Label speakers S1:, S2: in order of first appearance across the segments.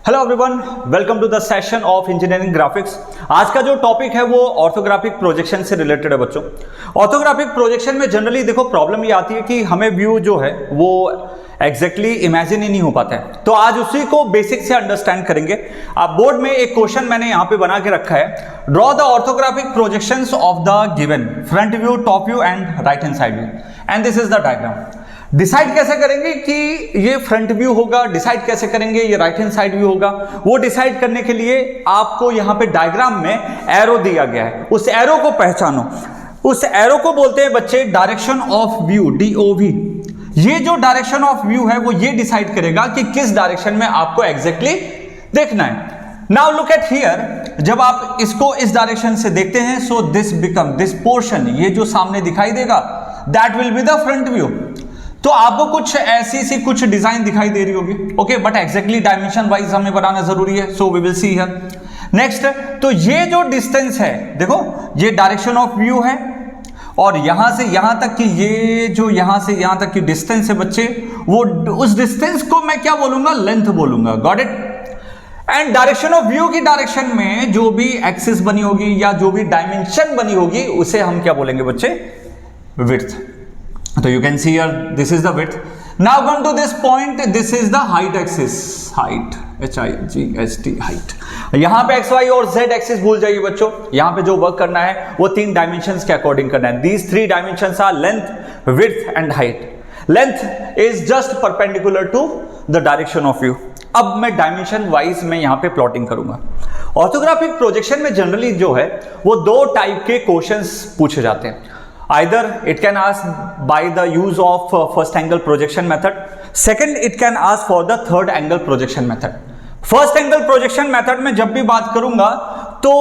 S1: Hello everyone, welcome to the session of engineering graphics. आज का जो टॉपिक है वो ऑर्थोग्राफिक प्रोजेक्शन से रिलेटेड है बच्चों। ऑर्थोग्राफिक प्रोजेक्शन में जनरली देखो प्रॉब्लम ये आती है कि हमें व्यू जो है वो एग्जैक्टली इमेजिन ही नहीं हो पाता है। तो आज उसी को बेसिक से अंडरस्टैंड करेंगे। आप बोर्ड में एक क्वेश्चन मैंने यहाँ पे बना के रखा है, draw the orthographic projections of the given front view, top view and right hand side view, and this is the diagram. Decide कैसे करेंगे कि ये फ्रंट व्यू होगा, डिसाइड कैसे करेंगे ये राइट हैंड साइड व्यू होगा, वो डिसाइड करने के लिए आपको यहाँ पे डायग्राम में एरो दिया गया है। उस एरो को पहचानो। उस एरो को बोलते हैं बच्चे डायरेक्शन ऑफ व्यू, DOV। ये जो डायरेक्शन ऑफ व्यू है वो ये डिसाइड करेगा कि किस डायरेक्शन में आपको एग्जैक्टली देखना है। नाउ लुक एट हियर, जब आप इसको इस डायरेक्शन से देखते हैं, so this become this portion, ये जो सामने दिखाई देगा that will be the front view. तो आपको कुछ ऐसी सी कुछ डिजाइन दिखाई दे रही होगी, okay, but exactly dimension wise हमें बनाना जरूरी है, so we will see here. Next, तो ये जो डिस्टेंस है, देखो ये डायरेक्शन ऑफ व्यू है और यहां से यहां तक की ये जो यहां से यहां तक की डिस्टेंस है बच्चे, वो उस डिस्टेंस को मैं क्या बोलूंगा, लेंथ बोलूंगा। Got it? And direction of view की डायरेक्शन में जो भी एक्सिस बनी होगी या जो भी डायमेंशन बनी होगी उसे हम क्या बोलेंगे बच्चे, width. So you can see here this is the width. Now come to this point, this is the height axis, height, HIGHT, height। यहाँ पे XY और Z एक्सिस भूल जाइए बच्चों। यहाँ पे जो वर्क करना है वो तीन डायमेंशंस के अकॉर्डिंग करना है। These three dimensions are length, width and height. Length is just perpendicular to the direction of view। अब मैं डायमेंशन वाइज में यहाँ पे प्लॉटिंग करूंगा। ऑर्थोग्राफिक प्रोजेक्शन में जनरली जो है वो दो टाइप के क्वेश्चंस पूछे जाते हैं। Either it can ask by the use of first angle projection method. Second, it can ask for the third angle projection method. First angle projection method में जब भी बात करूंगा तो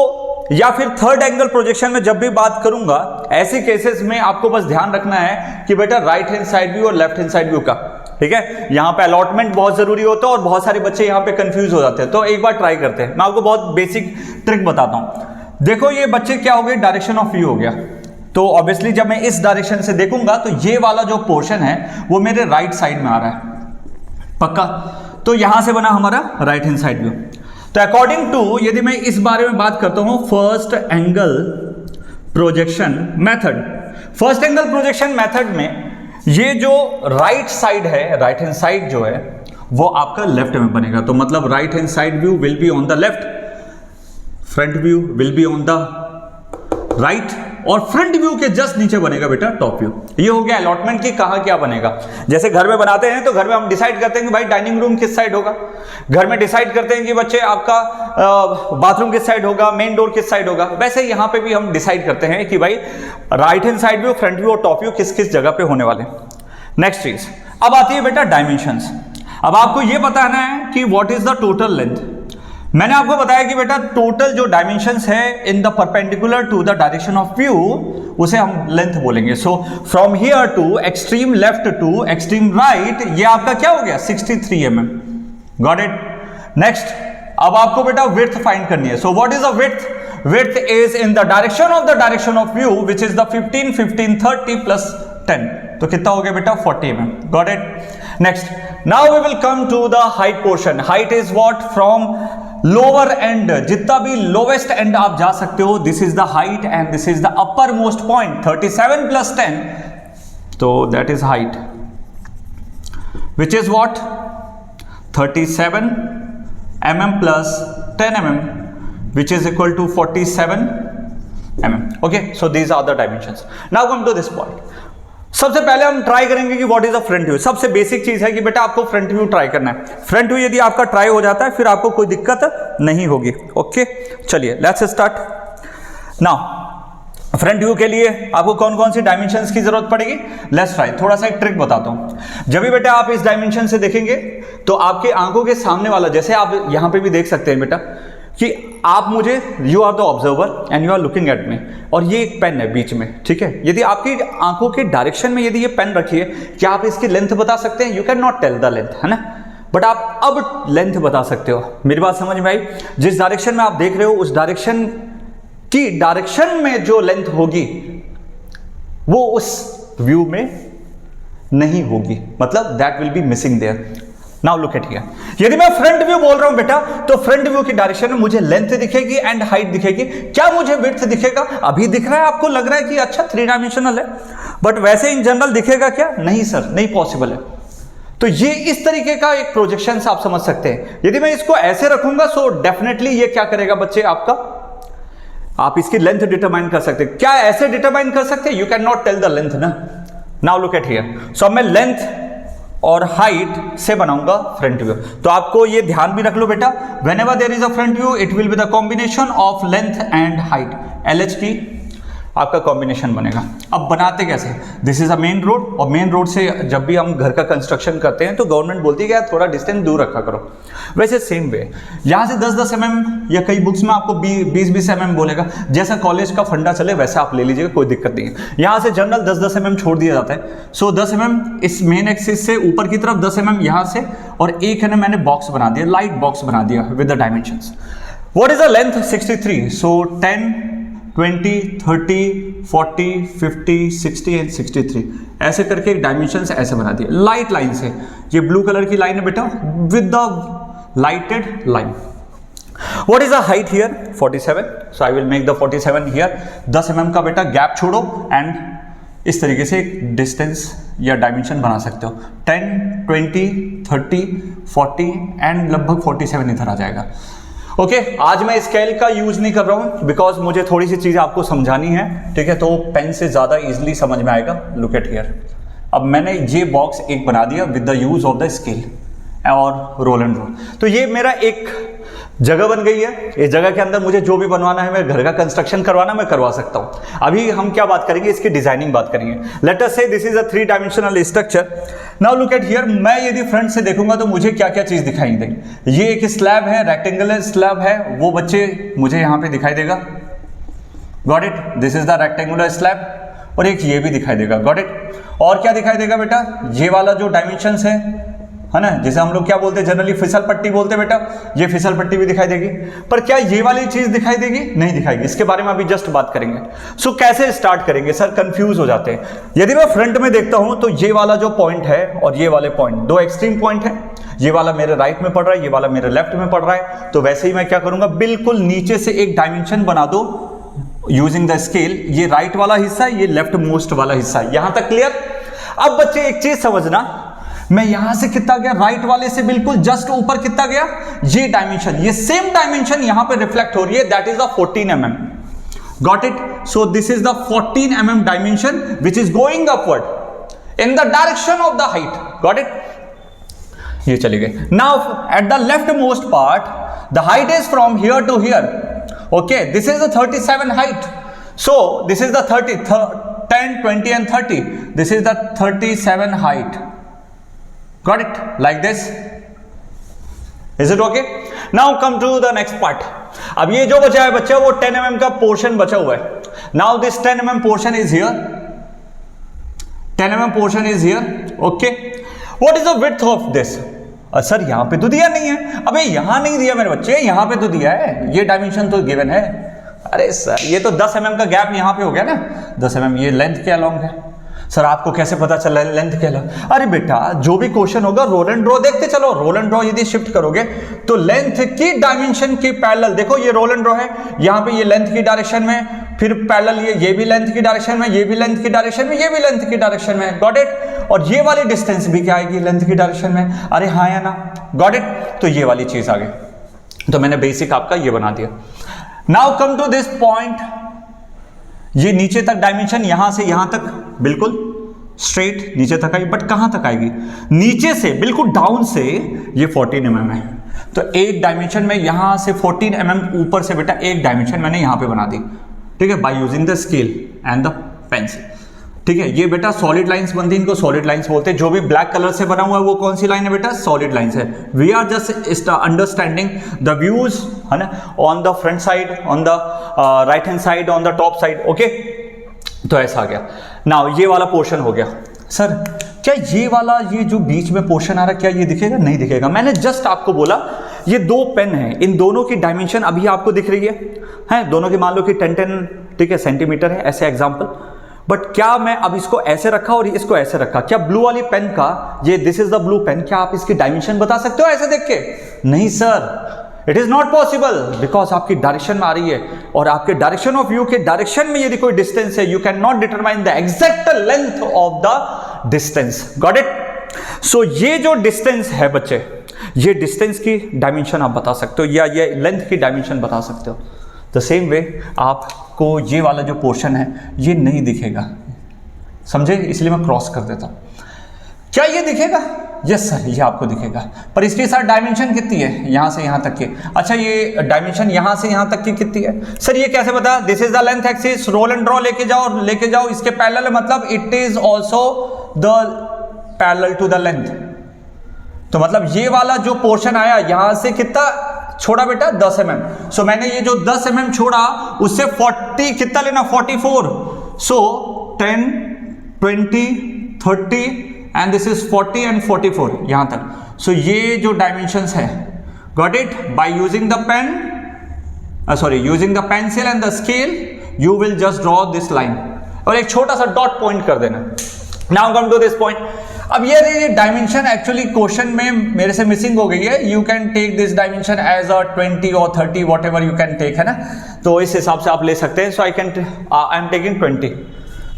S1: या फिर थर्ड एंगल प्रोजेक्शन में जब भी बात करूंगा, ऐसे केसेस में आपको बस ध्यान रखना है कि बेटा राइट हैंड साइड व्यू और लेफ्ट हैंड साइड व्यू का, ठीक है। यहाँ पे अलॉटमेंट बहुत जरूरी होता है और बहुत सारे बच्चे यहाँ पे कंफ्यूज हो जाते हैं। तो एक बार ट्राई करते हैं, मैं आपको बहुत बेसिक ट्रिक बताता हूँ। देखो ये बच्चे क्या हो गए, डायरेक्शन ऑफ व्यू हो गया। तो ऑब्वियसली जब मैं इस डायरेक्शन से देखूंगा तो ये वाला जो पोर्शन है वो मेरे राइट साइड में आ रहा है, पक्का। तो यहां से बना हमारा राइट हैंड साइड व्यू। तो अकॉर्डिंग टू, यदि मैं इस बारे में बात करता हूं first angle projection method, first angle projection method में ये जो राइट साइड है, राइट हैंड साइड जो है वो आपका लेफ्ट में बनेगा। तो मतलब right hand side view will be on the left, front view will be on the right, और फ्रंट व्यू के जस्ट नीचे बनेगा बेटा टॉप व्यू। ये हो गया अलॉटमेंट की कहां क्या बनेगा। जैसे घर में बनाते हैं तो घर में हम डिसाइड करते हैं कि भाई डाइनिंग रूम किस साइड होगा, घर में डिसाइड करते हैं कि बच्चे आपका बाथरूम किस साइड होगा, मेन डोर किस साइड होगा। वैसे यहां पे भी हम डिसाइड करते हैं कि भाई right hand side view, front view और टॉप व्यू किस किस जगह पे होने वाले। नेक्स्ट चीज अब आती है बेटा डायमेंशंस। अब आपको यह बताना है कि what is the total length. मैंने आपको बताया कि बेटा टोटल जो डायमेंशंस है in the perpendicular to the direction of view उसे हम लेंथ बोलेंगे। So from here to extreme left to extreme right, ये आपका क्या हो गया, 63 mm। Got it? नेक्स्ट, अब आपको बेटा विड्थ फाइंड करनी है। So what is the width? Width is in the direction of view which is the 15, 15, 30 plus 10। तो कितना हो गया बेटा, 40 mm। Got it? Next, now we will come to the height portion. Height is what, from lower end, जितना भी lowest end आप जा सकते हो, this is the height and this is the upper most point. 37 plus 10, तो that is height, which is what, 37 mm plus 10 mm, which is equal to 47 mm. Okay, so these are the dimensions. Now come to this point. सबसे पहले हम try करेंगे कि what is the front view. सबसे basic चीज है कि बेटा आपको फ्रंट व्यू ट्राई करना है। फ्रंट व्यू यदि आपका ट्राई हो जाता है फिर आपको कोई दिक्कत नहीं होगी। ओके, चलिए let's start now. Front view के लिए आपको कौन कौन सी डायमेंशंस की जरूरत पड़ेगी, लेट्स ट्राई। थोड़ा सा एक ट्रिक बताता हूं। जब भी बेटा आप इस डायमेंशन से देखेंगे तो आपके आंखों के सामने वाला, जैसे आप यहां पे भी देख सकते हैं बेटा कि आप मुझे, you are the observer and you are looking at me, और ये एक पेन है बीच में, ठीक है। यदि आपकी आंखों के डायरेक्शन में यदि ये पेन रखिए, क्या आप इसकी लेंथ बता सकते हैं? You can not tell the length, है ना, बट आप अब लेंथ बता सकते हो। मेरी बात समझ में आई? जिस डायरेक्शन में आप देख रहे हो उस डायरेक्शन की डायरेक्शन में जो लेंथ होगी वो उस व्यू में नहीं होगी, मतलब that will be missing there. Now look at here. यदि मैं फ्रंट व्यू बोल रहा हूं बेटा, तो फ्रंट व्यू की डायरेक्शन में मुझे लेंथ दिखेगी एंड हाइट दिखेगी। क्या मुझे विड्थ दिखेगा? अभी दिख रहा है आपको, लग रहा है कि अच्छा 3 डायमेंशनल है, बट वैसे इन जनरल दिखेगा क्या? नहीं सर, नहीं पॉसिबल है। तो ये इस तरीके का एक प्रोजेक्शन आप समझ सकते हैं। यदि मैं इसको ऐसे रखूंगा सो डेफिनेटली ये क्या करेगा बच्चे आपका, आप इसकी लेंथ डिटरमाइन कर सकते हैं। क्या ऐसे डिटरमाइन कर सकते हैं? You can not tell the length ना। Now look at here. So मैं लेंथ और हाइट से बनाऊंगा फ्रंट व्यू। तो आपको ये ध्यान भी रख लो बेटा, whenever there is a front view it will be the combination of length and height, LHP आपका कॉम्बिनेशन बनेगा। अब बनाते कैसे? This is a main road, और मेन रोड से जब भी हम घर का कंस्ट्रक्शन करते हैं तो गवर्नमेंट बोलती है कि यार थोड़ा डिस्टेंस दूर रखा करो। वैसे सेम वे यहाँ से 10-10 mm या कई बुक्स में आपको 20-20 mm बोलेगा। जैसा कॉलेज का फंडा चले वैसा आप ले लीजिएगा, कोई दिक्कत नहीं है। यहाँ से जनरल 10-10 mm छोड़ दिया जाता है। सो 10 mm इस मेन एक्सिस से ऊपर की तरफ, 10 mm यहाँ से, और एक है ना मैंने बॉक्स बना दिया, लाइट बॉक्स बना दिया with the dimensions. What is the length? 63। So 10, 20, 30, 40, 50, 60 and 63 ऐसे करके एक डायमेंशंस ऐसे बना दिए लाइट लाइन से। ये ब्लू कलर की लाइन है बेटा with the lighted line. What is the height here? 47. So I will make the 47 here. 10 mm का बेटा गैप छोड़ो एंड इस तरीके से एक डिस्टेंस या डायमेंशन बना सकते हो। 10, 20, 30, 40 एंड लगभग 47 इधर आ जाएगा। ओके आज मैं स्केल का यूज नहीं कर रहा हूं बिकॉज मुझे थोड़ी सी चीजें आपको समझानी है, ठीक है, तो पेन से ज्यादा इजीली समझ में आएगा। Look at here. अब मैंने ये बॉक्स एक बना दिया with the use of the scale और रोल एंड रोल। तो ये मेरा एक जगह बन गई है। इस जगह के अंदर मुझे जो भी बनवाना है, मैं घर का कंस्ट्रक्शन करवाना मैं करवा सकता हूं। अभी हम क्या बात करेंगे? इसकी डिजाइनिंग बात करेंगे। लेट अस से this is a 3 dimensional structure. Now look at here. मैं यदि फ्रंट से देखूंगा तो मुझे क्या क्या चीज दिखाई देगी। ये एक स्लैब है, रेक्टेंगुलर स्लैब है, वो बच्चे मुझे यहां पे दिखाई देगा। Got it? This is the rectangular slab. और एक ये भी दिखाई देगा। Got it? और क्या दिखाई देगा बेटा? ये वाला जो डायमेंशंस है ना, जैसे हम लोग क्या बोलते हैं जनरली, फिसल पट्टी बोलते हैं बेटा। ये फिसल पट्टी भी दिखाई देगी। पर क्या ये वाली चीज दिखाई देगी? नहीं दिखाएगी। इसके बारे में अभी जस्ट बात करेंगे। सो कैसे स्टार्ट करेंगे? सर कंफ्यूज हो जाते हैं। यदि मैं फ्रंट में देखता हूं तो ये वाला जो पॉइंट है और ये वाले पॉइंट, दो एक्सट्रीम पॉइंट है। ये वाला मेरे राइट में पड़ रहा है, ये वाला मेरे लेफ्ट में पड़ रहा है। तो वैसे ही मैं क्या करूंगा, बिल्कुल नीचे से एक डायमेंशन बना दो यूजिंग द स्केल। ये राइट वाला हिस्सा है, ये लेफ्ट मोस्ट वाला हिस्सा है। यहां तक क्लियर? अब बच्चे एक चीज समझना, मैं यहां से कितना गया, राइट वाले से बिल्कुल जस्ट ऊपर कितना गया, ये डायमेंशन, ये सेम डायमेंशन यहां पे रिफ्लेक्ट हो रही है, that is the 14 mm। Got it? So this is the 14 mm dimension which is going upward in the direction of the height. Got it? ये चली गई। Now at the left most part the height is from here to here. Okay, this is the 37 height. So this is the 10, 20 and 30. This is the 37 height. Got it? Like this. Is it okay? Now come to the next part. अब ये जो बचा है बच्चा वो 10 mm का portion बचा हुआ है। Now this 10 mm portion is here. 10 mm portion is here. Okay. What is the width of this? Sir यहाँ पे तो दिया नहीं है। अबे यहाँ नहीं दिया मेरे बच्चे, यहाँ पे तो दिया है। ये डायमेंशन तो गिवन है। अरे सर ये तो 10 mm का गैप यहाँ पे हो गया ना, 10 mm ये लेंथ के अलोंग है। सर आपको कैसे पता चला लेंथ के अलोंग? अरे बेटा जो भी क्वेश्चन होगा रोल एंड ड्रॉ देखते चलो। रोल एंड ड्रॉ यदि शिफ्ट करोगे तो लेंथ की डायमेंशन के पैरेलल, देखो ये रोल एंड ड्रॉ है, यहाँ पे ये लेंथ की डायरेक्शन में, फिर पैरेलल ये भी लेंथ की डायरेक्शन में, ये भी लेंथ की डायरेक्शन में, ये भी लेंथ की डायरेक्शन में। Got it? और ये वाली डिस्टेंस भी क्या आएगी, लेंथ की डायरेक्शन में। अरे हाँ या ना? Got it? तो ये वाली चीज आ गई। तो मैंने बेसिक आपका ये बना दिया। Now come to this point. ये नीचे तक डायमेंशन यहां से यहां तक बिल्कुल स्ट्रेट नीचे तक आई, बट कहां तक आएगी? नीचे से बिल्कुल डाउन से ये 14 mm है। तो एक डायमेंशन में यहां से 14 mm ऊपर से बेटा एक डायमेंशन मैंने यहां पे बना दी, ठीक है, bye using the scale and the pencil. ठीक है, ये बेटा सॉलिड लाइंस बनती है, इनको सॉलिड लाइंस बोलते हैं। जो भी ब्लैक कलर से बना हुआ है वो कौन सी लाइन है बेटा? सॉलिड लाइंस है। We are just understanding the views, है ना, on the front side, on the right hand side, on the top side. Okay, तो ऐसा आ गया। नाउ ये वाला पोर्शन हो गया। सर क्या ये वाला, ये जो बीच में पोर्शन आ रहा है, क्या ये दिखेगा? नहीं दिखेगा। मैंने जस्ट आपको बोला ये दो पेन है, इन दोनों की डायमेंशन अभी आपको दिख रही है दोनों की मान लो कि 10-10 ठीक है सेंटीमीटर है, ऐसे एग्जांपल। बट क्या मैं अब इसको ऐसे रखा और इसको ऐसे रखा, क्या ब्लू वाली पेन का ये this is the blue pen, क्या आप इसकी डायमेंशन बता सकते हो ऐसे देख के? नहीं sir, it is not possible, because आपकी डायरेक्शन में आ रही है और आपके डायरेक्शन ऑफ व्यू के डायरेक्शन में यदि कोई डिस्टेंस है, you can not determine the exact length of the distance. Got it? So ये जो डिस्टेंस है बच्चे, ये डिस्टेंस की डायमेंशन आप बता सकते हो या ये लेंथ की डायमेंशन बता सकते हो। द सेम वे आपको ये वाला जो पोर्शन है ये नहीं दिखेगा, समझे? इसलिए मैं क्रॉस कर देता हूं। क्या ये दिखेगा? यस सर, ये आपको दिखेगा, पर इसके साथ डायमेंशन कितनी है यहां से यहां तक की? अच्छा, ये डायमेंशन यहां से यहां तक की कितनी है? सर ये कैसे पता? This is the length axis, roll and draw लेके जाओ इसके पैरेलल, मतलब it is also the parallel to the length. तो मतलब ये वाला जो पोर्शन आया यहां से कितना छोड़ा बेटा? 10 mm। सो मैंने ये जो 10 mm छोड़ा उससे 40 कितना लेना? 44। So 10, 20, 30 and this is 40 and 44 यहां तक। सो ये जो डायमेंशंस है, got it? By using the pen, using the pencil and the scale, you will just draw this line और एक छोटा सा डॉट पॉइंट कर देना। Now come to this point. अब ये डायमेंशन एक्चुअली क्वेश्चन में मेरे से मिसिंग हो गई है। You can take this dimension as a 20 और 30 whatever you can take, है ना? तो इस हिसाब से आप ले सकते हैं। सो आई एम टेकिंग 20।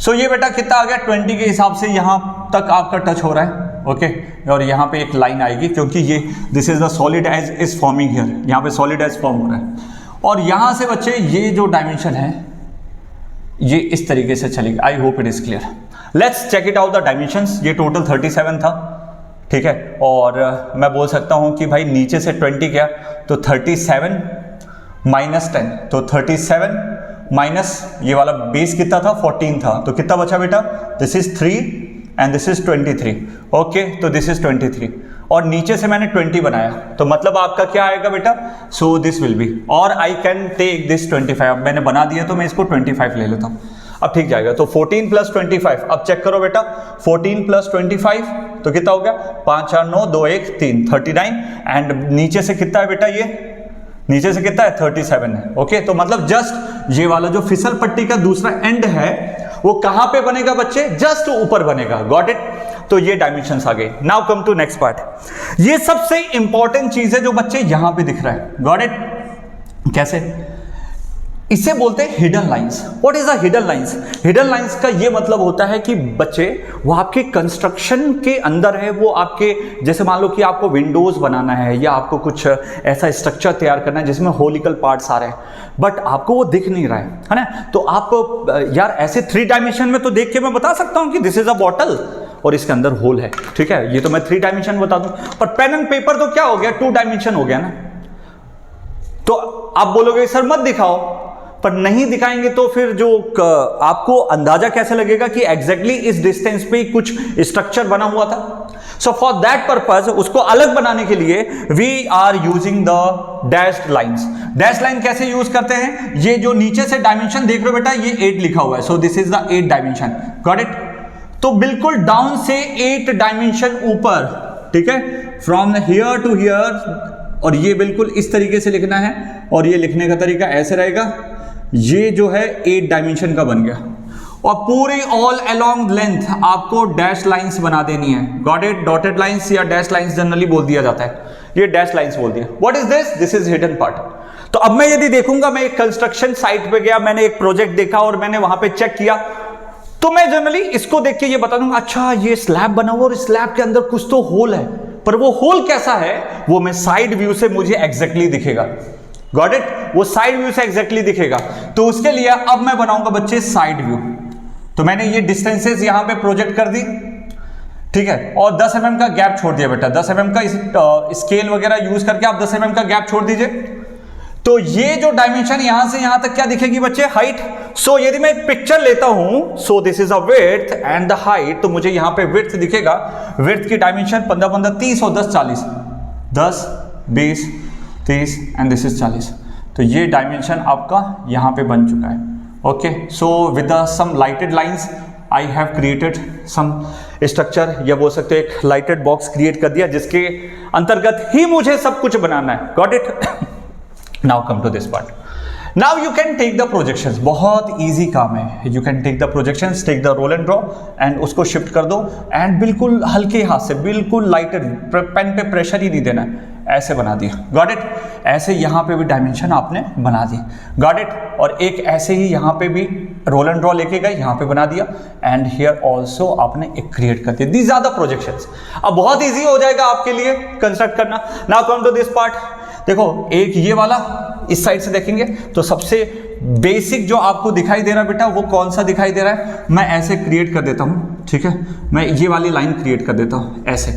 S1: सो ये बेटा कितना आ गया? 20 के हिसाब से यहां तक आपका टच हो रहा है, ओके? और यहाँ पे एक लाइन आएगी क्योंकि ये this is the solid edge is forming here, यहाँ पे सॉलिड एज फॉर्म हो रहा है। और यहां से बच्चे ये जो डायमेंशन है ये इस तरीके से चलेगी। I hope it is clear. Let's check it out the dimensions. ये टोटल 37 था, ठीक है? और मैं बोल सकता हूं कि भाई नीचे से 20 गया तो 37 माइनस 10, तो 37 माइनस ये वाला बेस कितना था? 14 था, तो कितना बचा बेटा? This is 3 and this is 23, okay? तो दिस इज 23 और नीचे से मैंने 20 बनाया, तो मतलब आपका क्या आएगा बेटा? सो दिस विल बी, और आई कैन टेक दिस 25। अब मैंने बना दिया तो मैं इसको 25 ले लेता हूं, अब ठीक जाएगा। तो 14 प्लस 25, अब चेक करो बेटा, 14 प्लस 25 तो कितना हो गया? 5 4 9 2 1 3, 39 एंड नीचे से कितना है बेटा? ये नीचे से कितना है? 37 है, ओके? तो मतलब जस्ट ये वाला जो फिसल पट्टी का दूसरा एंड है वो कहां पे बनेगा बच्चे? जस्ट ऊपर बनेगा। Got it? तो ये डायमेंशंस आ गए। Now come to next part. ये सबसे इंपॉर्टेंट चीज है जो बच्चे यहां पे दिख रहा है। Got it? कैसे? इसे बोलते हैं hidden lines. What is the hidden lines? Hidden lines का ये मतलब होता है कि बच्चे वो आपके कंस्ट्रक्शन के अंदर है, वो आपके, जैसे मान लो कि आपको विंडोज बनाना है या आपको कुछ ऐसा स्ट्रक्चर तैयार करना है जिसमें होलिकल पार्ट्स आ रहे हैं, बट आपको वो दिख नहीं रहा है ना? तो आप यार ऐसे 3 डायमेंशन में तो देख के मैं बता सकता हूं कि दिस इज अ बॉटल और इसके अंदर होल है, ठीक है? ये तो मैं 3 डायमेंशन बता दूं, पर पेन एंड पेपर तो क्या हो गया? 2 डायमेंशन हो गया ना। तो आप बोलोगे सर मत दिखाओ, पर नहीं दिखाएंगे तो फिर जो आपको अंदाजा कैसे लगेगा कि एग्जैक्टली इस डिस्टेंस पे कुछ स्ट्रक्चर बना हुआ था? सो फॉर दैट पर्पज उसको अलग बनाने के लिए we are using the dashed lines. Dash line कैसे यूज करते हैं? ये जो नीचे से डायमेंशन देख रहे हो बेटा, ये 8 लिखा हुआ है, सो this is the 8 dimension. Got it? तो बिल्कुल डाउन से 8 डायमेंशन ऊपर, ठीक है? फ्रॉम हियर टू हियर, और ये बिल्कुल इस तरीके से लिखना है और ये लिखने का तरीका ऐसे रहेगा। ये जो है 8 डायमेंशन का बन गया और पूरी ऑल अलोंग लेंथ आपको डैश लाइंस बना देनी है। Got it? डॉटेड लाइंस या डैश लाइंस जनरली बोल दिया जाता है, ये डैश लाइंस बोल दिया। What is this? This is hidden part. तो अब मैं यदि देखूंगा, मैं एक कंस्ट्रक्शन साइट पे गया, मैंने एक प्रोजेक्ट देखा और मैंने वहां पे चेक किया, तो मैं जनरली इसको देख के ये बता दूंगा, अच्छा ये स्लैब बना हुआ और स्लैब के अंदर कुछ तो होल है, पर वो होल कैसा है वो मैं साइड व्यू से मुझे एग्जैक्टली दिखेगा। Got it? वो साइड व्यू से एग्जैक्टली दिखेगा। तो उसके लिए अब मैं बनाऊंगा बच्चे साइड व्यू। तो मैंने ये डिस्टेंसेस यहां पे प्रोजेक्ट कर दी, ठीक है? और 10 mm का गैप छोड़ दिया बेटा। 10 mm का स्केल वगैरह यूज करके आप 10 mm का गैप छोड़ दीजिए। तो ये जो डायमेंशन यहां से यहां तक क्या दिखेगी बच्चे? हाइट। सो यदि मैं पिक्चर लेता हूं, सो this is a width and the height, तो मुझे यहां पे विड्थ दिखेगा। विड्थ की डायमेंशन 15 15 30 और 10 40, 10 20 30 एंड दिस इज 40। तो ये डायमेंशन आपका यहां पे बन चुका है। Okay, so with some lighted lines I have created some structure, या बोल सकते हैं एक लाइटेड बॉक्स क्रिएट कर दिया जिसके अंतर्गत ही मुझे सब कुछ बनाना है। Got it? Now come to this part. Now you can take the projections, बहुत इजी काम है। You can take the projections, take the roll and draw and उसको शिफ्ट कर दो एंड बिल्कुल हल्के हाथ से, बिल्कुल लाइटर, पेन पे प्रेशर ही नहीं देना है, ऐसे बना दिया, गॉट इट। ऐसे यहाँ पे भी डायमेंशन आपने बना दी, गॉट इट। और एक ऐसे ही यहाँ पे भी रोल एंड ड्रॉ लेके गए, यहाँ पे बना दिया एंड हियर ऑल्सो आपने एक क्रिएट कर दिया। These are the projections. अब बहुत ईजी हो जाएगा आपके लिए कंस्ट्रक्ट करना। Now come to this part. देखो एक ये वाला इस साइड से देखेंगे तो सबसे बेसिक जो आपको दिखाई दे रहा है बेटा, वो कौन सा दिखाई दे रहा है, मैं ऐसे क्रिएट कर देता हूँ, ठीक है। मैं ये वाली लाइन क्रिएट कर देता हूँ ऐसे,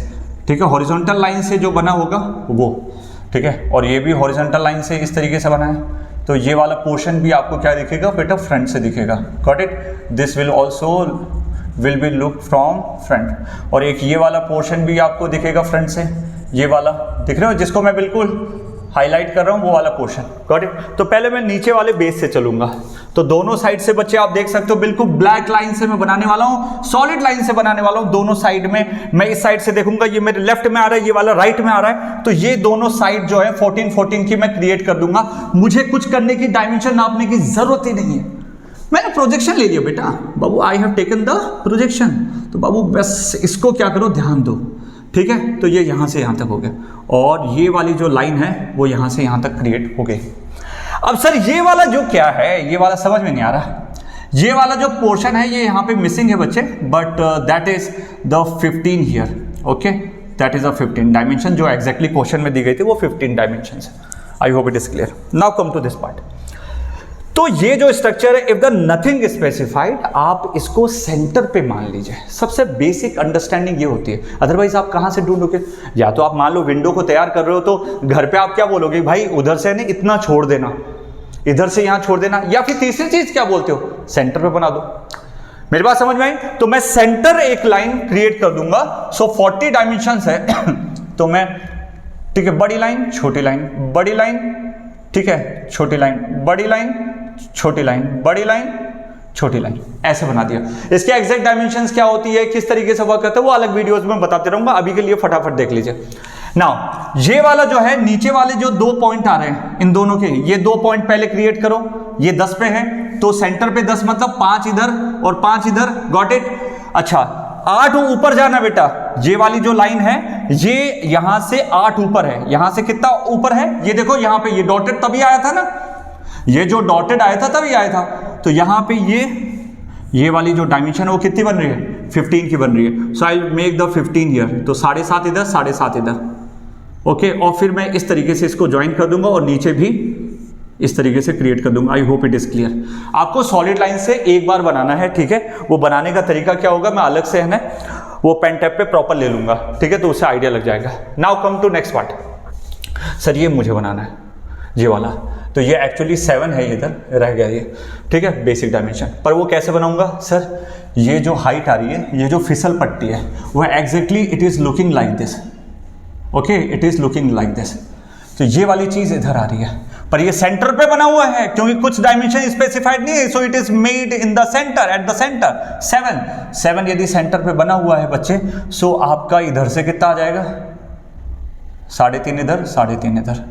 S1: ठीक है। हॉरिजॉन्टल लाइन से जो बना होगा वो, ठीक है। और ये भी हॉरिजॉन्टल लाइन से इस तरीके से बना है, तो ये वाला पोर्शन भी आपको क्या दिखेगा बेटा, फ्रंट से दिखेगा, got it. This will also will be look from front. और एक ये वाला पोर्शन भी आपको दिखेगा फ्रंट से, ये वाला दिख रहे हो जिसको मैं बिल्कुल हाईलाइट कर रहा हूँ, वो वाला पोर्शन, गॉट इट। तो पहले मैं नीचे वाले बेस से चलूंगा, तो दोनों साइड से बच्चे आप देख सकते हो बिल्कुल ब्लैक लाइन से मैं बनाने वाला हूँ, सॉलिड लाइन से बनाने वाला हूँ। दोनों साइड में मैं इस साइड से देखूंगा, ये मेरे लेफ्ट में आ रहा है, ये वाला राइट में आ रहा है, तो ये दोनों साइड जो है 14-14 की मैं क्रिएट कर दूंगा। मुझे कुछ करने की, डायमेंशन नापने की जरूरत ही नहीं है। मैंने प्रोजेक्शन ले लिया बेटा, बाबू I have taken the projection, तो बाबू बस इसको क्या करो, ध्यान दो, ठीक है। तो ये यहाँ से यहाँ तक हो गया और ये वाली जो लाइन है वो यहाँ से यहाँ तक क्रिएट हो गई। अब सर ये वाला जो क्या है, ये वाला समझ में नहीं आ रहा। ये वाला जो पोर्शन है ये यहाँ पे मिसिंग है बच्चे, but that is the 15 here, okay, that is a 15 dimension जो एग्जैक्टली क्वेश्चन में दी गई थी, वो 15 डायमेंशन है। I hope it is clear. Now come to this part. तो ये जो स्ट्रक्चर है, इफ द नथिंग स्पेसिफाइड, आप इसको सेंटर पे मान लीजिए। सबसे बेसिक अंडरस्टैंडिंग ये होती है, अदरवाइज आप कहां से ढूंढोगे। या तो आप मान लो विंडो को तैयार कर रहे हो, तो घर पे आप क्या बोलोगे, भाई उधर से नहीं इतना छोड़ देना, इधर से यहां छोड़ देना, या फिर तीसरी चीज क्या बोलते हो, सेंटर पे बना दो। मेरी बात समझ में आई? तो मैं सेंटर एक लाइन क्रिएट कर दूंगा। सो 40 डायमेंशन है तो मैं, ठीक है, बड़ी लाइन, छोटी लाइन, बड़ी लाइन, ठीक है, छोटी लाइन, बड़ी लाइन, छोटी लाइन, बड़ी लाइन, छोटी लाइन, ऐसे बना दिया। इसके एग्जैक्ट डायमेंशंस क्या होती है, किस तरीके से वर्क करता है, वो अलग वीडियोस में बताते रहूंगा। अभी के लिए फटाफट देख लीजिए। नाउ ये वाला जो है, नीचे वाले जो 2 पॉइंट आ रहे हैं, इन दोनों के ये 2 पॉइंट पहले क्रिएट करो। ये 10 पे है, तो सेंटर पे 10 मतलब 5 इधर और 5 इधर, गॉट इट। अच्छा 8 ऊपर जाना बेटा, ये वाली जो लाइन है ये यहां से 8 ऊपर है। यहां से कितना ऊपर है, ये देखो यहाँ पे, ये डॉटेड तभी आया था ना, ये जो डॉटेड आया था तभी आया था। तो यहां पे ये वाली जो डायमेंशन है वो कितनी बन रही है, 15 की बन रही है। सो आई मेक द 15 हियर, तो 7.5 इधर, 7.5 इधर, ओके। और फिर मैं इस तरीके से इसको ज्वाइन कर दूंगा और नीचे भी इस तरीके से क्रिएट कर दूंगा। आई होप इट इज क्लियर। आपको सॉलिड लाइन से एक बार बनाना है, ठीक है। वो बनाने का तरीका क्या होगा, मैं अलग से है ना वो पेन टैप पे प्रॉपर ले लूंगा, ठीक है, तो उससे आइडिया लग जाएगा। Now come to next part. Sir ये मुझे बनाना है, ये वाला, तो ये एक्चुअली 7 है, इधर रह गया ये, ठीक है, बेसिक डायमेंशन। पर वो कैसे बनाऊंगा सर, ये जो हाइट आ रही है, ये जो फिसल पट्टी है, वह exactly it is looking like this, okay, it is looking like this. तो ये वाली चीज इधर आ रही है, पर ये सेंटर पे बना हुआ है क्योंकि कुछ डायमेंशन स्पेसिफाइड नहीं है। So it is made in the centre, at the centre. 7 यदि सेंटर पे बना हुआ है बच्चे, सो आपका इधर से कितना आ जाएगा, 3.5 इधर, 3.5 इधर।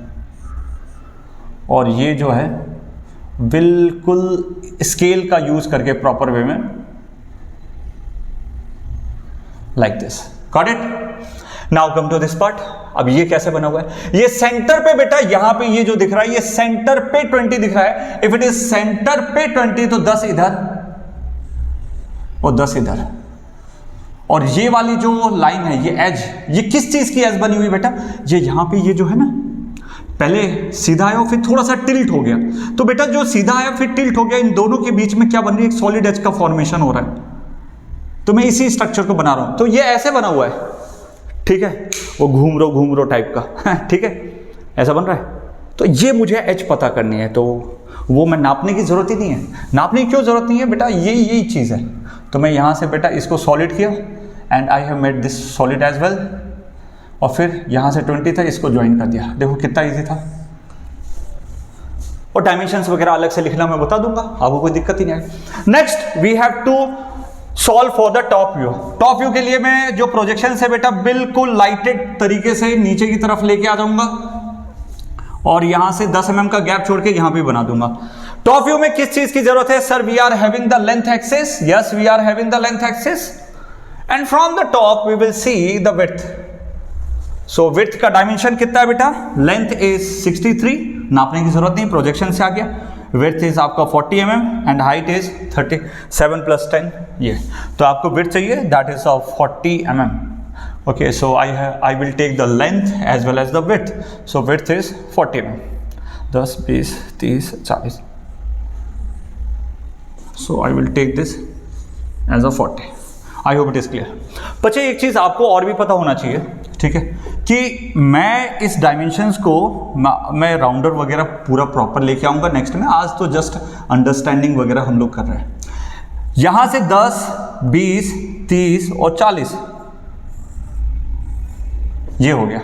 S1: और ये जो है बिल्कुल स्केल का यूज करके प्रॉपर वे में, like this, got it. Now come to this part. अब ये कैसे बना हुआ है, ये सेंटर पे बेटा, यहां पे ये जो दिख रहा है, ये सेंटर पे 20 दिख रहा है। इफ इट इज सेंटर पे 20, तो 10 इधर और 10 इधर। और ये वाली जो लाइन है, ये एज, ये किस चीज की एज बनी हुई बेटा, ये यहां पे ये जो है ना, पहले सीधा आया फिर थोड़ा सा टिल्ट हो गया, तो बेटा जो सीधा आया फिर टिल्ट हो गया, इन दोनों के बीच में क्या बन रही है, एक सॉलिड एज का फॉर्मेशन हो रहा है। तो मैं इसी स्ट्रक्चर को बना रहा हूं, तो ये ऐसे बना हुआ है, ठीक है, वो घूम रो टाइप का, ठीक है, ऐसा बन रहा है। तो ये मुझे एच पता करनी है, तो वो मैं नापने की जरूरत ही नहीं है। नापने की क्यों जरूरत नहीं है बेटा, यही चीज है। तो मैं यहां से बेटा इसको सॉलिड किया and I have made this solid as well, और फिर यहां से 20 था, इसको ज्वाइन कर दिया। देखो कितना इजी था। और डायमेंशंस वगैरह अलग से लिखना मैं बता दूंगा, आपको कोई दिक्कत ही नहीं आएगी। Next we have to solve for the top view. Top view के लिए मैं जो प्रोजेक्शन है बेटा, बिल्कुल लाइटेड तरीके से नीचे की तरफ लेके आ जाऊंगा और यहां से 10 mm का गैप छोड़ के यहां पे बना दूंगा। टॉप व्यू में किस चीज की जरूरत है sir? We are having the length axis, yes we are having the length axis, and from the top we will see the width. So width का डायमेंशन कितना है बेटा? लेंथ इज 63, नापने की जरूरत नहीं, प्रोजेक्शन से आ गया। विड्थ इज आपका 40 mm एंड हाइट इज 37 + 10 ये। तो आपको विड्थ चाहिए, that is of 40 mm। Okay, so I will take the length as well as the width. So width is 40 mm. 10, 20, 30, 40. So I will take this as a 40. I hope it is clear. बच्चे एक चीज़ आपको और भी पता होना चाहिए, ठीक है, कि मैं इस डायमेंशंस को मैं राउंडर वगैरह पूरा प्रॉपर लेके आऊँगा नेक्स्ट में। आज तो जस्ट अंडरस्टैंडिंग वगैरह हम लोग कर रहे हैं। यहाँ से 10, 20, 30 और 40 ये हो गया।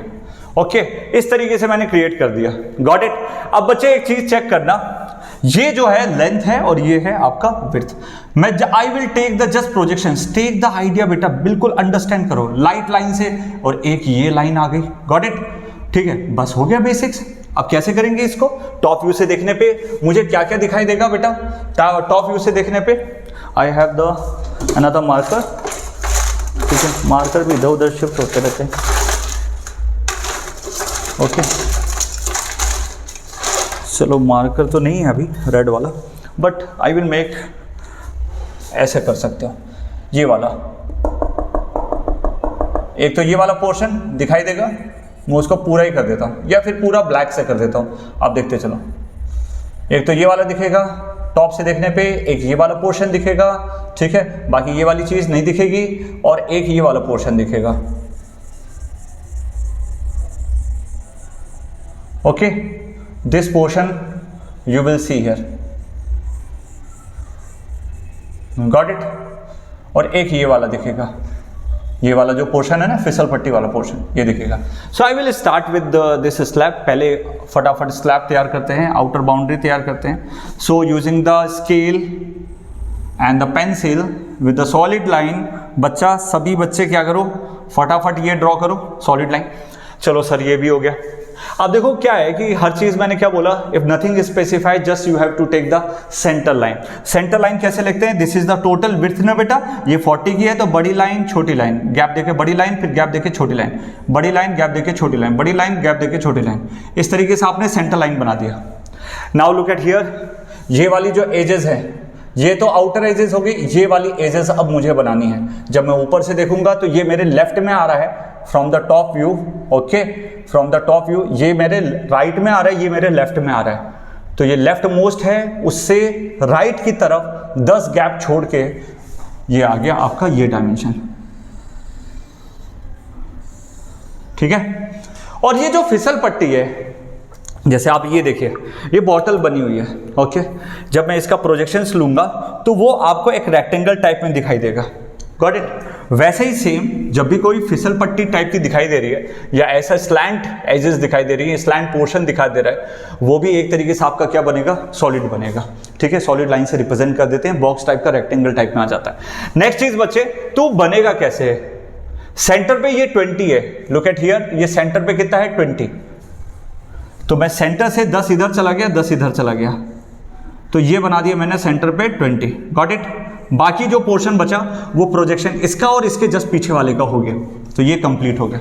S1: ओके, इस तरीके से मैंने क्रिएट कर दिया। Got it? अब बच्चे एक चीज चेक करना, ये जो है लेंथ है और ये है आपका विड्थ। मैं I will take the just projections, take the idea बेटा, बिल्कुल अंडरस्टैंड करो। लाइट लाइन से और एक ये लाइन आ गई। Got it? ठीक है, बस हो गया बेसिक्स। अब कैसे करेंगे इसको? टॉप व्यू से देखने पे मुझे क्या क्या दिखाई देगा बेटा? टॉप व्यू से देखने पे I have the another marker, ठीक है, मार्कर भी इधर उधर शिफ्ट होते रहते हैं। ओके, चलो मार्कर तो नहीं है अभी रेड वाला, बट आई विल मेक, ऐसे कर सकते हो ये वाला। एक तो ये वाला पोर्शन दिखाई देगा, मैं उसको पूरा ही कर देता हूँ, या फिर पूरा ब्लैक से कर देता हूँ। आप देखते चलो, एक तो ये वाला दिखेगा टॉप से देखने पे, एक ये वाला पोर्शन दिखेगा, ठीक है, बाकी ये वाली चीज़ नहीं दिखेगी, और एक ये वाला पोर्शन दिखेगा। Okay, this portion you will see here. Got it? और एक ये वाला दिखेगा, ये वाला जो पोर्शन है ना, फिसल पट्टी वाला पोर्शन, ये दिखेगा। So I will start with this slab. पहले फटाफट स्लैब तैयार करते हैं, आउटर बाउंड्री तैयार करते हैं। So using the scale and the pencil with the solid line, बच्चा सभी बच्चे क्या करो, फटाफट ये ड्रॉ करो सॉलिड लाइन। चलो सर ये भी हो गया। अब देखो क्या है कि हर चीज मैंने क्या बोला, if nothing is specified just you have to take the centre line. Centre line कैसे लिखते हैं? This is the total width ना बेटा, ये 40 की है तो बड़ी लाइन छोटी लाइन, गैप देके बड़ी लाइन, फिर गैप देके छोटी लाइन, बड़ी लाइन गैप देके छोटी लाइन, बड़ी लाइन गैप देके छोटी लाइन। इस तरीके से आपने सेंटर लाइन बना दिया। नाउ लुक एट हियर, ये वाली जो एजेस है ये तो आउटर एजेस होगी, ये वाली एजेस अब मुझे बनानी है। जब मैं ऊपर से देखूंगा तो ये मेरे लेफ्ट में आ रहा है from the top view. Okay, from the top view ये मेरे राइट में आ रहा है, ये मेरे लेफ्ट में आ रहा है। तो ये लेफ्ट मोस्ट है, उससे राइट की तरफ 10 गैप छोड़ के ये आ गया आपका ये डायमेंशन, ठीक है। और ये जो फिसल पट्टी है, जैसे आप ये देखिए, ये बॉटल बनी हुई है। ओके, जब मैं इसका प्रोजेक्शंस लूंगा तो वो आपको एक रेक्टेंगल टाइप में दिखाई देगा। Got it? वैसे ही सेम जब भी कोई फिसल पट्टी टाइप की दिखाई दे रही है या ऐसा स्लैंट एजेस दिखाई दे रही है, स्लैंट पोर्शन दिखाई दे रहा है, वो भी एक तरीके से आपका क्या बनेगा, सॉलिड बनेगा। ठीक है, सॉलिड लाइन से रिप्रेजेंट कर देते हैं, बॉक्स टाइप का रेक्टेंगल टाइप में आ जाता है। नेक्स्ट चीज बच्चे, तो बनेगा कैसे है? सेंटर पे ये 20 है, लुक एट हियर, ये सेंटर पे कितना है 20, तो मैं सेंटर से 10 इधर चला गया, 10 इधर चला गया, तो ये बना दिया मैंने सेंटर पे 20। Got it? बाकी जो पोर्शन बचा वो प्रोजेक्शन इसका और इसके जस्ट पीछे वाले का हो गया, तो ये कंप्लीट हो गया।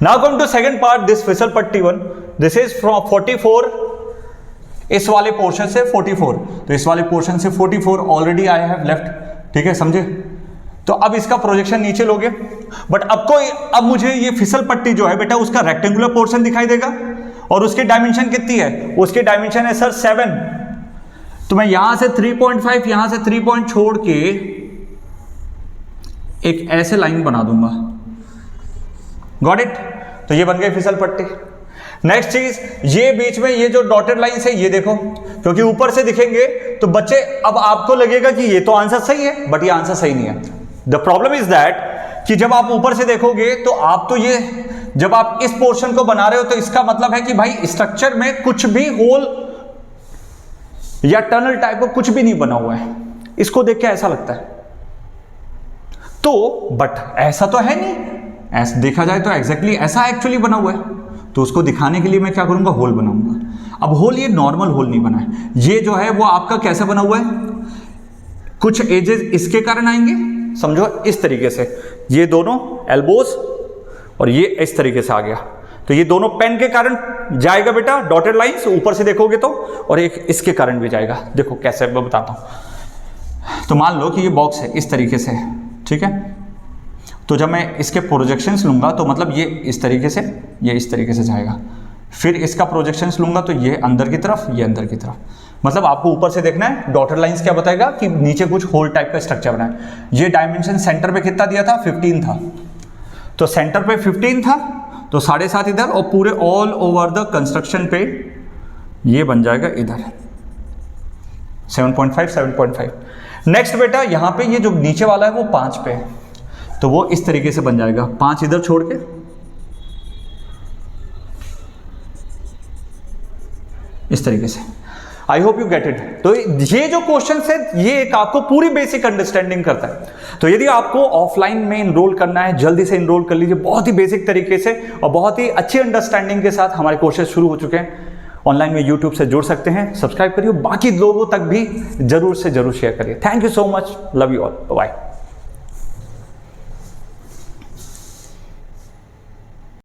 S1: Now come to second part, this फिसल पट्टी 1, दिस इज फ्रॉम 44, इस वाले पोर्शन से 44, तो इस वाले पोर्शन से 44 ऑलरेडी आई हैव लेफ्ट। ठीक है, समझे? तो अब इसका प्रोजेक्शन नीचे लोगे, बट अब मुझे ये फिसल पट्टी जो है बेटा, उसका रेक्टेंगुलर पोर्शन दिखाई देगा, और उसकी डायमेंशन कितनी है? उसकी डायमेंशन है सर 7, तो मैं यहां से 3.5, यहां से 3 पॉइंट छोड़ के एक ऐसे लाइन बना दूंगा। Got it? तो ये बन गई फिसल पट्टी। नेक्स्ट चीज, ये बीच में ये जो डॉटेड लाइन है, ये देखो, क्योंकि ऊपर से दिखेंगे तो बच्चे अब आपको लगेगा कि ये तो आंसर सही है, बट ये आंसर सही नहीं है। द प्रॉब्लम इज दैट कि जब आप ऊपर से देखोगे तो आप तो ये, जब आप इस पोर्शन को बना रहे हो तो इसका मतलब है कि भाई स्ट्रक्चर में कुछ भी होल या टनल टाइप का कुछ भी नहीं बना हुआ है। इसको देख के ऐसा लगता है, तो बट ऐसा तो है नहीं, ऐसा देखा जाए तो एग्जैक्टली ऐसा एक्चुअली बना हुआ है। तो उसको दिखाने के लिए मैं क्या करूँगा, होल बनाऊंगा। अब होल ये नॉर्मल होल नहीं बना है, ये जो है वो आपका कैसा बना हुआ है, कुछ एजेस इसके कारण आएंगे, समझो इस तरीके से, ये दोनों एल्बोस और ये इस तरीके से आ गया, तो ये दोनों पेन के कारण जाएगा बेटा, डॉटेड लाइंस ऊपर से देखोगे तो, और एक इसके कारण भी जाएगा। देखो कैसे मैं बताता हूं। तो मान लो कि ये बॉक्स है इस तरीके से, ठीक है, तो जब मैं इसके प्रोजेक्शंस लूंगा तो मतलब ये इस तरीके से, ये इस तरीके से जाएगा, फिर इसका प्रोजेक्शंस लूंगा तो ये अंदर की तरफ, ये अंदर की तरफ। मतलब आपको ऊपर से देखना है, डॉटेड लाइंस क्या बताएगा कि नीचे कुछ होल टाइप का स्ट्रक्चर बना है। ये डायमेंशन सेंटर पे कितना दिया था, 15 था, तो सेंटर पे 15 था, तो 7.5 इधर, और पूरे ऑल ओवर द कंस्ट्रक्शन पे ये बन जाएगा इधर 7.5 7.5। नेक्स्ट बेटा यहां पे ये जो नीचे वाला है वो 5 पे है, तो वो इस तरीके से बन जाएगा, 5 इधर छोड़ के इस तरीके से। I hope you get it. तो ये जो क्वेश्चन है ये एक आपको पूरी बेसिक अंडरस्टैंडिंग करता है। तो यदि आपको ऑफलाइन में इनरोल करना है, जल्दी से इनरोल कर लीजिए, बहुत ही बेसिक तरीके से और बहुत ही अच्छी अंडरस्टैंडिंग के साथ हमारे कोर्सेज शुरू हो चुके हैं। ऑनलाइन में यूट्यूब से जुड़ सकते हैं, सब्सक्राइब करिए, बाकी लोगों तक भी जरूर से जरूर शेयर करिए। Thank you so much, love you all, bye.